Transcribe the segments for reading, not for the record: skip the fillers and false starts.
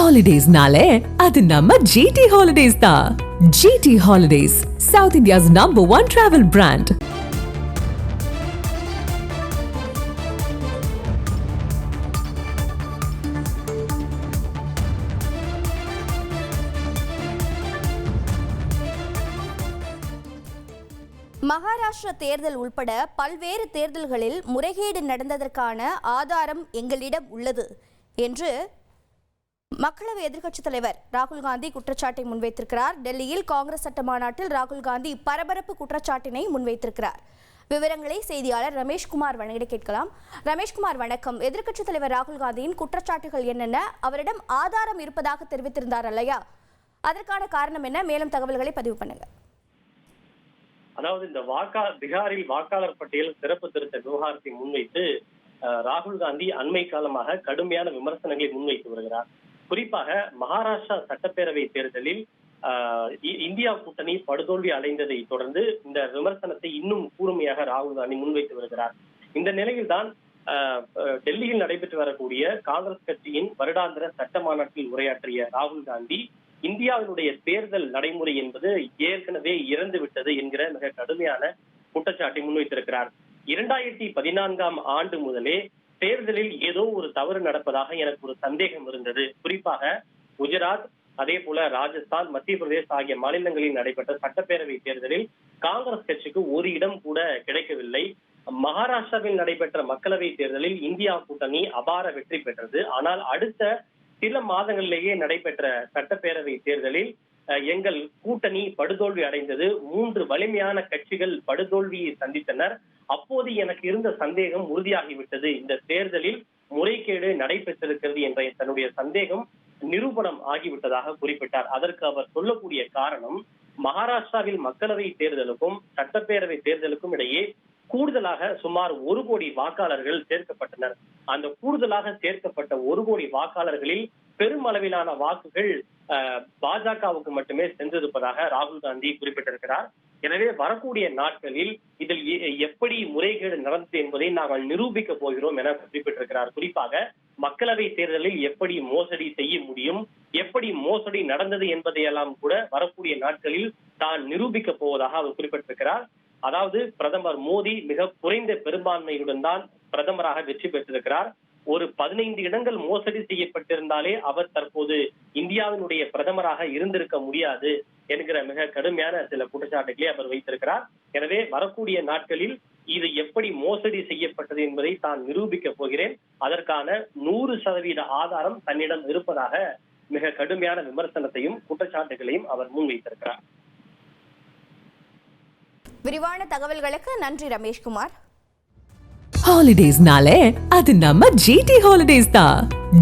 Holidays-nale, அது நம்ம GT Holidays தான். GT Holidays, South India's #1 travel brand. Maharashtra தேர்தல் உள்பட பல்வேறு தேர்தல்களில் முறைகேடு நடந்ததற்கான ஆதாரம் எங்களிடம் உள்ளது என்று மக்களவை எதிர்க்கட்சித் தலைவர் ராகுல் காந்தி குற்றச்சாட்டை முன்வைத்திருக்கிறார். டெல்லியில் காங்கிரஸ் சட்ட மாநாட்டில் ராகுல் காந்தி பரபரப்பு குற்றச்சாட்டினை முன்வைத்திருக்கிறார். விவரங்களை செய்தியாளர் ரமேஷ்குமார் வழங்கிட கேட்கலாம். ரமேஷ்குமார் வணக்கம். எதிர்க்கட்சித் தலைவர் ராகுல் காந்தியின் குற்றச்சாட்டுகள் என்னென்ன? அவரிடம் ஆதாரம் இருப்பதாக தெரிவித்திருந்தார் அல்லையா? அதற்கான காரணம் என்ன? மேலும் தகவல்களை பதிவு பண்ணுங்க. அதாவது இந்த பீகாரில் வாக்காளர் பட்டியல் சிறப்பு திருத்த விவகாரத்தை முன்வைத்து ராகுல் காந்தி அண்மை காலமாக கடுமையான விமர்சனங்களை முன்வைத்து வருகிறார். குறிப்பாக மகாராஷ்டிரா சட்டப்பேரவை தேர்தலில் இந்தியா கூட்டணி படுதோல்வி அடைந்ததை தொடர்ந்து இந்த விமர்சனத்தை இன்னும் கூர்மையாக ராகுல் காந்தி முன்வைத்து வருகிறார். இந்த நிலையில்தான் டெல்லியில் நடைபெற்று வரக்கூடிய காங்கிரஸ் கட்சியின் வருடாந்திர சட்ட மாநாட்டில் உரையாற்றிய ராகுல் காந்தி இந்தியாவினுடைய தேர்தல் நடைமுறை என்பது ஏற்கனவே இறந்து விட்டது என்கிற மிக கடுமையான குற்றச்சாட்டை முன்வைத்திருக்கிறார். 2014 ஆண்டு முதலே தேர்தலில் ஏதோ ஒரு தவறு நடப்பதாக எனக்கு ஒரு சந்தேகம் இருந்தது. குறிப்பாக குஜராத், அதே போல ராஜஸ்தான், மத்திய பிரதேச ஆகிய மாநிலங்களில் நடைபெற்ற சட்டப்பேரவை தேர்தலில் காங்கிரஸ் கட்சிக்கு ஒரு இடம் கூட கிடைக்கவில்லை. மகாராஷ்டிராவில் நடைபெற்ற மக்களவை தேர்தலில் இந்தியா கூட்டணி அபார வெற்றி பெற்றது. ஆனால் அடுத்த சில மாதங்களிலேயே நடைபெற்ற சட்டப்பேரவை தேர்தலில் எங்கள் கூட்டணி படுதோல்வி அடைந்தது. 3 வலிமையான கட்சிகள் படுதோல்வியை சந்தித்தனர். அப்போது எனக்கு இருந்த சந்தேகம் உறுதியாகிவிட்டது. இந்த தேர்தலில் முறைகேடு நடைபெற்றிருக்கிறது என்ற தன்னுடைய சந்தேகம் நிரூபணம் ஆகிவிட்டதாக குறிப்பிட்டார். அதற்கு அவர் சொல்லக்கூடிய காரணம், மகாராஷ்டிராவில் மக்களவை தேர்தலுக்கும் சட்டப்பேரவை தேர்தலுக்கும் இடையே கூடுதலாக சுமார் 1 கோடி வாக்காளர்கள் சேர்க்கப்பட்டனர். அந்த கூடுதலாக சேர்க்கப்பட்ட 1 கோடி வாக்காளர்களில் பெருமளவிலான வாக்குகள் பாஜகவுக்கு மட்டுமே சென்றிருப்பதாக ராகுல் காந்தி குறிப்பிட்டிருக்கிறார். எனவே வரக்கூடிய நாட்களில் இதில் எப்படி முறைகேடு நடந்தது என்பதை நாங்கள் நிரூபிக்க போகிறோம் என குறிப்பிட்டிருக்கிறார். குறிப்பாக மக்களவை தேர்தலில் எப்படி மோசடி செய்ய முடியும், எப்படி மோசடி நடந்தது என்பதையெல்லாம் கூட வரக்கூடிய நாட்களில் தான் நிரூபிக்க போவதாக அவர் குறிப்பிட்டிருக்கிறார். அதாவது பிரதமர் மோடி மிக குறைந்த பெரும்பான்மையுடன் தான் பிரதமராக வெற்றி பெற்றிருக்கிறார். ஒரு 15 இடங்கள் மோசடி செய்யப்பட்டிருந்தாலே அவர் தற்போது இந்தியாவினுடைய பிரதமராக இருந்திருக்க முடியாது என்கிற மிக கடுமையான சில குற்றச்சாட்டுகளை அவர் வைத்திருக்கிறார். எனவே வரக்கூடிய நாட்களில் இது எப்படி மோசடி செய்யப்பட்டது என்பதை தான் நிரூபிக்க போகிறேன், அதற்கான 100% ஆதாரம் தன்னிடம் இருப்பதாக மிக கடுமையான விமர்சனத்தையும் குற்றச்சாட்டுகளையும் அவர் முன்வைத்திருக்கிறார். விரிவான தகவல்களுக்கு நன்றி ரமேஷ்குமார். Holidays-nale, அது நம்ம GT Holidays தான்.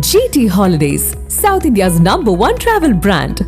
GT Holidays, South India's #1 travel brand.